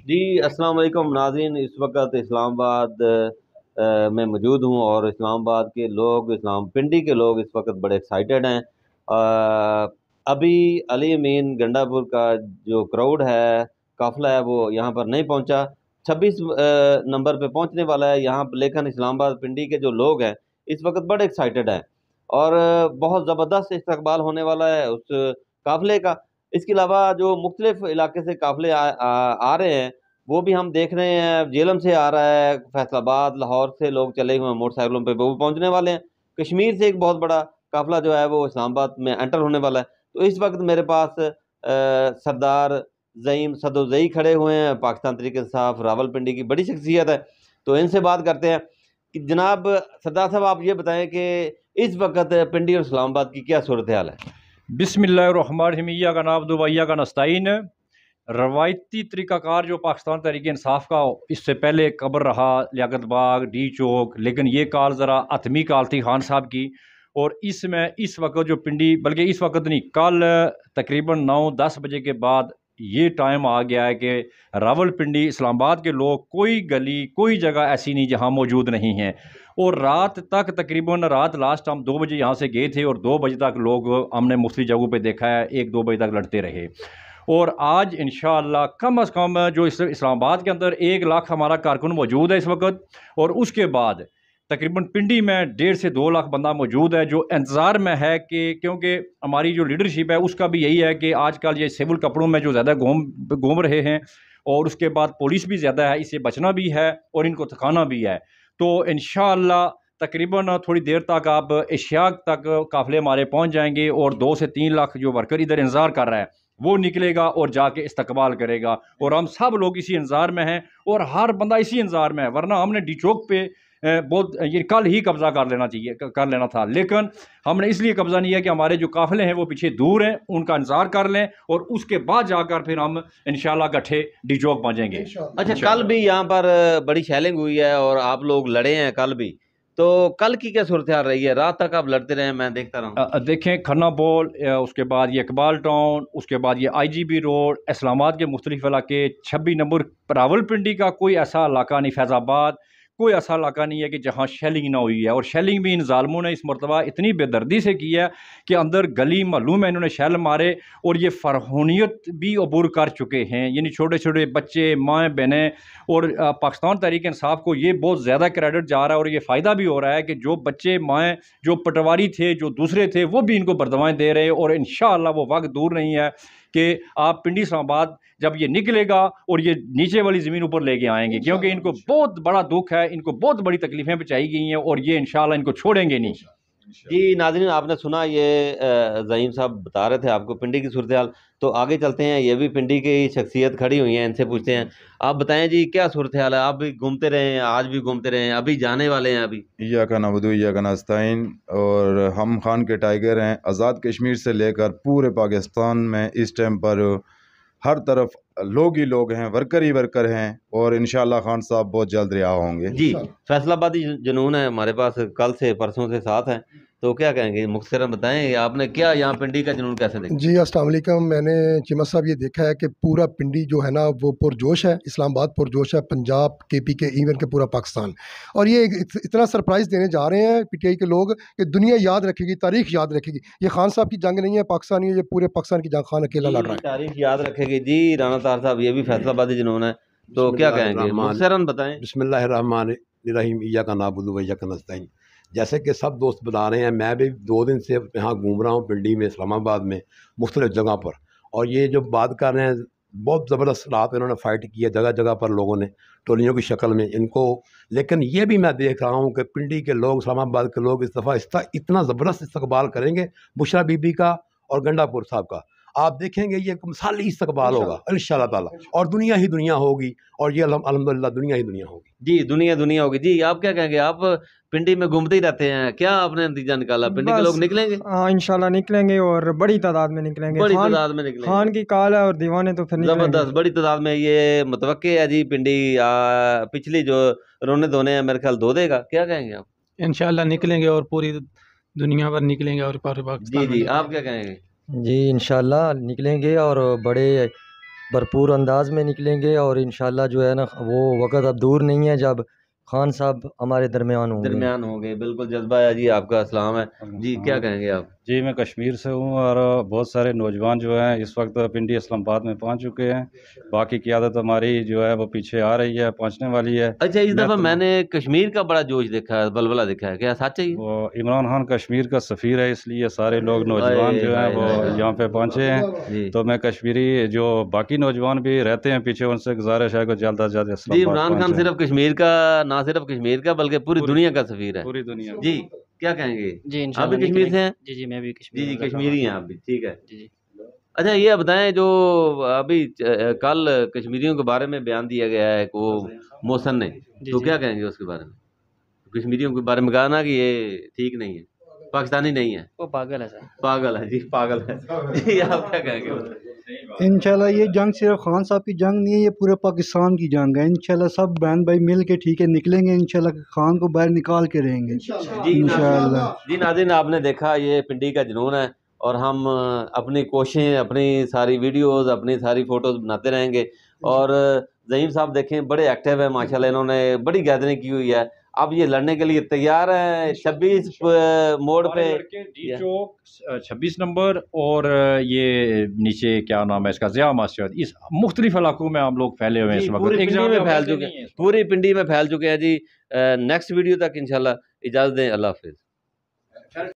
जी अस्सलाम वालेकुम नाज़रीन, इस वक्त इस्लामाबाद में मौजूद हूँ और इस्लामाबाद के लोग, इस्लाम पिंडी के लोग इस वक्त बड़े एक्साइटेड हैं। अभी अली अमीन गंडापुर का जो क्राउड है, काफ़िला है, वो यहाँ पर नहीं पहुँचा। 26 नंबर पे पहुँचने वाला है यहाँ पर, लेकिन इस्लामाबाद पिंडी के जो लोग हैं इस वक्त बड़े एक्साइटेड हैं और बहुत ज़बरदस्त इस्तकबाल होने वाला है उस काफ़िले का। इसके अलावा जो मुख्तलिफ इलाके से काफ़िले आ रहे हैं, वो भी हम देख रहे हैं। जेलम से आ रहा है, फैसलाबाद, लाहौर से लोग चले हुए हैं मोटरसाइकिलों पे, वो भी पहुंचने वाले हैं। कश्मीर से एक बहुत बड़ा काफ़िला जो है वो इस्लामाबाद में एंटर होने वाला है। तो इस वक्त मेरे पास सरदार ज़ईम सदोज़ई खड़े हुए हैं, पाकिस्तान तहरीक इंसाफ रावलपिंडी की बड़ी शख्सियत है। तो इनसे बात करते हैं कि जनाब सरदार साहब, आप ये बताएं कि इस वक्त पिंडी और इस्लामाबाद की क्या सूरत हाल है? बिस्मिल्लाहिर्रहमानिर्रहीम, का नाब्दु वइय्या का नस्ताइन। रवायती तरीक़ाकार जो पाकिस्तान तहरीक इंसाफ का इससे पहले कब्र रहा लियाकत बाग डी चौक, लेकिन ये काल ज़रा अतमी काल थी खान साहब की। और इसमें इस वक्त जो पिंडी, बल्कि इस वक्त नहीं, कल तकरीबन 9-10 बजे के बाद ये टाइम आ गया है कि रावलपिंडी इस्लामाबाद के लोग कोई गली कोई जगह ऐसी नहीं जहाँ मौजूद नहीं हैं। और रात तक तकरीबन रात लास्ट हम 2 बजे यहाँ से गए थे और 2 बजे तक लोग हमने मुख्तलिफ जगहों पे देखा है, 1-2 बजे तक लड़ते रहे। और आज इंशाअल्लाह कम अज़ कम जो इस्लामाबाद के अंदर 1 लाख हमारा कारकुन मौजूद है इस वक्त, और उसके बाद तकरीबन पिंडी में 1.5 से 2 लाख बंदा मौजूद है जो इंतज़ार में है कि, क्योंकि हमारी जो लीडरशिप है उसका भी यही है कि आजकल ये सिविल कपड़ों में जो ज़्यादा घूम रहे हैं, और उसके बाद पुलिस भी ज़्यादा है, इससे बचना भी है और इनको थकाना भी है। तो इंशाअल्लाह तकरीबन थोड़ी देर तक आप एशिया तक काफ़िले हमारे पहुंच जाएंगे और 2 से 3 लाख जो वर्कर इधर इंतज़ार कर रहा है वो निकलेगा और जाके इस्तकबाल करेगा। और हम सब लोग इसी इंतज़ार में हैं और हर बंदा इसी इंतज़ार में है, वरना हमने डी चौक पे बहुत ये कल ही कब्ज़ा कर लेना था, लेकिन हमने इसलिए कब्ज़ा नहीं है कि हमारे जो काफ़िले हैं वो पीछे दूर हैं, उनका इंतज़ार कर लें और उसके बाद जाकर फिर हम इंशाल्लाह गठे डी चौक पहुँचेंगे। अच्छा, कल भी यहाँ पर बड़ी शैलिंग हुई है और आप लोग लड़े हैं कल भी, तो कल की क्या सूरत हाल रही है? रात तक आप लड़ते रहे, मैं देखता रहा। देखें, खन्ना बॉल, उसके बाद ये इकबाल टाउन, उसके बाद ये IGB रोड, इस्लामाबाद के मुख्तलिफ इलाके, 26 नंबर रावलपिंडी का कोई ऐसा इलाका नहीं, फैज़ाबाद कोई ऐसा इलाका नहीं है कि जहाँ शेलिंग ना हुई है। और शेलिंग भी इन ज़ालमों ने इस मरतबा इतनी बेदर्दी से की है कि अंदर गली महल्लों में इन्होंने शेल मारे और ये फ़रहूनियत भी अबूर कर चुके हैं, यानी छोटे छोटे बच्चे, माएँ बहनें। और पाकिस्तान तहरीक इंसाफ को ये बहुत ज़्यादा क्रेडिट जा रहा है और ये फ़ायदा भी हो रहा है कि जो बच्चे माएँ जो पटवारी थे, जो दूसरे थे, वो भी इनको बरदवाएँ दे रहे हैं। और इंशाअल्लाह वो वक्त दूर नहीं है कि आप पिंडी इस्लामाबाद जब ये निकलेगा और ये नीचे वाली ज़मीन ऊपर लेके आएंगे, क्योंकि इनको बहुत बड़ा दुख है, इनको बहुत बड़ी तकलीफ़ें पहुंचाई गई हैं और ये इंशाअल्लाह इनको छोड़ेंगे नहीं। जी नाज़रीन, आपने सुना ये ज़हीम साहब बता रहे थे आपको पिंडी की सूरत हाल। तो आगे चलते हैं, ये भी पिंडी की शख्सियत खड़ी हुई हैं, इनसे पूछते हैं। आप बताएं जी, क्या सूरत हाल है? आप भी घूमते रहे हैं, आज भी घूमते रहे हैं, अभी जाने वाले हैं अभी? इय्याका नअबुदु इय्याका नस्ताइन, और हम खान के टाइगर हैं। आज़ाद कश्मीर से लेकर पूरे पाकिस्तान में इस टाइम पर हर तरफ लोग ही लोग हैं, वर्कर ही वर्कर हैं, और इंशाअल्लाह खान साहब बहुत जल्द रिहा होंगे। जी, फैसलाबादी जुनून है हमारे पास, कल से परसों से साथ हैं। तो क्या कहेंगे, मुख्तसरन बताएं, आपने क्या यहाँ पिंडी का जुनून कैसे देखा? जी अस्सलाम वालेकुम। मैंने चिमत साहब ये देखा है कि पूरा पिंडी जो है ना वो पुरजोश है, इस्लामाबाद पुरजोश है, पंजाब KP के इवन के पूरा पाकिस्तान। और ये इतना सरप्राइज़ देने जा रहे हैं PTI के लोग कि दुनिया याद रखेगी, तारीख याद रखेगी। ये खान साहब की जंग नहीं है पाकिस्तानी, ये पूरे पाकिस्तान की जंग खान अकेला लड़ रहा है। तारीख याद रखेगी जी। राना तार साहब, ये भी फैसलाबादी जुनून है, तो क्या कहेंगे, मुख्तसरन बताएं। बिस्मिल्लाहिर्रहमानिर्रहीम, इय्याका नअबुदु व इय्याका नस्ताइन। जैसे कि सब दोस्त बता रहे हैं, मैं भी 2 दिन से यहाँ घूम रहा हूँ पिंडी में, इस्लामाबाद में, मुख्तलिफ जगह पर। और ये जो बात कर रहे हैं, बहुत ज़बरदस्त रात इन्होंने फ़ाइट की है जगह जगह पर लोगों ने, टोलियों की शक्ल में इनको। लेकिन ये भी मैं देख रहा हूँ कि पिंडी के लोग, इस्लामाबाद के लोग इस दफ़ा इतना ज़बरदस्त इस्तकबाल करेंगे बुशरा बीबी का और गंडापुर साहब का। आप देखेंगे ये मिसाली इस्तकबाल होगा इंशाअल्लाह ताला, और दुनिया ही दुनिया होगी, और ये अल्हम्दुलिल्लाह दुनिया ही दुनिया होगी। जी, दुनिया दुनिया होगी। जी, आप क्या कहेंगे? आप पिंडी में घूमते ही रहते हैं, क्या आपने नतीजा निकाला? पिंडी के लोग निकलेंगे? हाँ इंशाल्लाह निकलेंगे और बड़ी तादाद में निकलेंगे। बड़ी तादाद में निकलेंगे। खान की काल है और दीवाने तो फिर जबरदस्त बड़ी तादाद में ये मुतवक्के है जी। पिंडी पिछली जो रोने धोने हैं मेरे ख्याल धो देगा, क्या कहेंगे आप? इंशाल्लाह निकलेंगे और पूरी दुनिया भर निकलेंगे और पूरे पाकिस्तान। जी जी, आप क्या कहेंगे? जी इंशाल्लाह निकलेंगे और बड़े भरपूर अंदाज में निकलेंगे और इंशाल्लाह जो है ना वो वक़्त अब दूर नहीं है जब खान साहब हमारे दरमियान होंगे। बिल्कुल जज्बा है जी आपका, सलाम है जी, क्या कहेंगे आप? जी मैं कश्मीर से हूँ और बहुत सारे नौजवान जो हैं इस वक्त पिंडी इस्लामाबाद में पहुँच चुके हैं। बाकी क़यादत हमारी जो है वो पीछे आ रही है, पहुँचने वाली है। अच्छा, इस दफ़ा मैंने कश्मीर का बड़ा जोश देखा है, बलबला देखा है, क्या सच है? वो इमरान खान कश्मीर का सफ़ीर है, इसलिए सारे लोग नौजवान जो हैं वो यहाँ पे पहुँचे हैं। तो मैं कश्मीरी जो बाकी नौजवान भी रहते हैं पीछे, उनसे गुजारिश है कि जल्द अज जल्द जी। इमरान खान सिर्फ कश्मीर का, ना सिर्फ कश्मीर का बल्कि पूरी दुनिया का सफ़ीर है, पूरी दुनिया जी। क्या कहेंगे जी? आप भी कश्मीर से हैं? जी मैं भी जी जी, कश्मीरी हैं आप भी, ठीक है जी। अच्छा, ये बताएं जो अभी कल कश्मीरियों के बारे में बयान दिया गया है वो मोहसन ने, तो क्या कहेंगे उसके बारे में? कश्मीरियों के बारे में कहा ना कि ये ठीक नहीं है, पाकिस्तानी नहीं है, वो पागल है सर, पागल है जी, पागल है जी। आप क्या कहेंगे? इंशाल्लाह ये जंग सिर्फ खान साहब की जंग नहीं है, ये पूरे पाकिस्तान की जंग है। इंशाल्लाह सब बहन भाई मिल के ठीक है निकलेंगे, इंशाल्लाह खान को बाहर निकाल के रहेंगे इंशाल्लाह। जी नाज़रीन, आपने देखा ये पिंडी का जुनून है और हम अपनी कोशिशें, अपनी सारी वीडियोस, अपनी सारी फ़ोटोज़ बनाते रहेंगे। और ज़हीम साहब देखें बड़े एक्टिव हैं माशाल्लाह, इन्होंने बड़ी गैदरिंग की हुई है, अब ये लड़ने के लिए तैयार हैं 26 मोड़ पे, डी चौक 26 नंबर और ये नीचे क्या नाम है इसका, ज़िया मस्जिद, इस मुख्तलिफ इलाकों में हम लोग फैले हुए हैं इस वक्त, पूरी पिंडी में फैल चुके हैं, पूरी पिंडी में फैल चुके हैं जी। नेक्स्ट वीडियो तक इंशाल्लाह इजाज़त दें, अल्लाह हाफ़िज़।